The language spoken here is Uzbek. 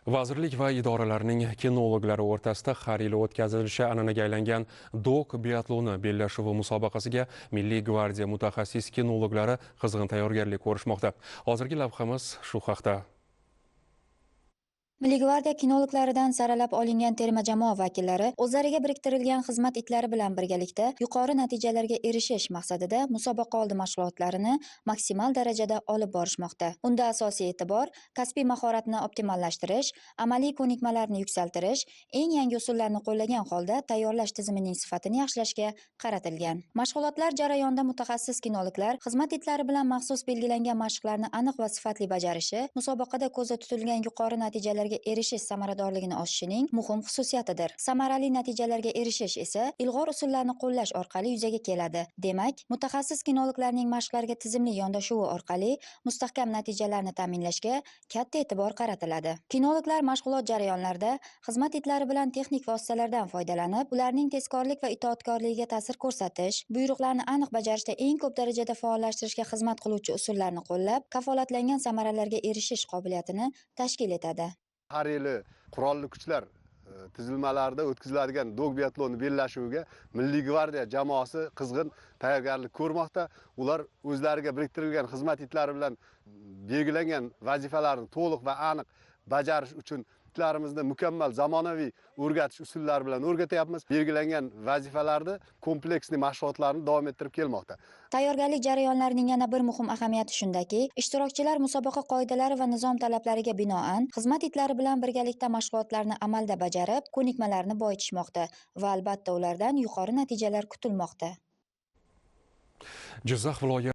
Vazirlik va idoralarning kinologlari o'rtasida har yili o'tkazilishi an'anaga aylangan dok biatloni bellashuvi musobaqasiga Milliy gvardiya mutaxassis kinologlari qizg'in tayyorgarlik ko'rishmoqda. Hozirgi lavhamiz shu haqda. Milliy gvardiya kinologlaridan saralab olingan terma jamoa vakillari o'zlariga biriktirilgan xizmat itlari bilan birgalikda yuqori natijalarga erishish maqsadida musobaqa oldi mashg'ulotlarini maksimal darajada olib borishmoqda. Unda asosiy e'tibor kasbiy mahoratni optimallashtirish, amaliy ko'nikmalarni yuksaltirish, eng yangi usullarni qo'llagan holda tayyorlash tizimining sifatini yaxshilashga qaratilgan. Mashg'ulotlar jarayonida mutaxassis kinologlar xizmat itlari bilan maxsus belgilangan mashqlarni aniq va sifatli bajarishi musobaqada ko'zda tutilgan yuqori natijalar erishish samaradorligini oshishining muhim xususiyatidir. Samarali natijalarga erishish esa ilg'or usullarni qo'llash orqali yuzaga keladi. Demak, mutaxassis kinologlarning mashqlarga tizimli yondashuvi orqali mustahkam natijalarni ta'minlashga katta e'tibor qaratiladi. Kinologlar mashg'ulot jarayonlarida xizmat itlari bilan texnik vositalardan foydalanib, ularning tezkorlik va itoatkorligiga ta'sir ko'rsatish, buyruqlarni aniq bajarishda eng ko'p darajada faollashtirishga xizmat qiluvchi usullarni qo'llab, kafolatlangan samaralarga erishish qobiliyatini tashkil etadi. Har yili qurolli kuchlar tuzilmalarida o'tkaziladigan dok biatloni bellashuviga Milliy gvardiya jamoasi qizg'in tayyorgarlik ko'rmoqda. Ular o'zlariga biriktirilgan xizmat itlari bilan belgilangan vazifalarni to'liq va aniq bajarish uchun itlarimizni mukammal zamonaviy o'rgatish usullari bilan o'rgatyapmiz. Belgilangan vazifalarni kompleksli mashg'ulotlarni davom ettirib kelmoqda. Tayyorgarlik jarayonlarining yana bir muhim ahamiyati shundaki, ishtirokchilar musobaqa qoidalari va nizom talablariga binoan xizmat itlari bilan birgalikda mashg'ulotlarni amalda bajarib, ko'nikmalarni boyitishmoqda va albatta ulardan yuqori natijalar kutilmoqda. Jizzax viloyati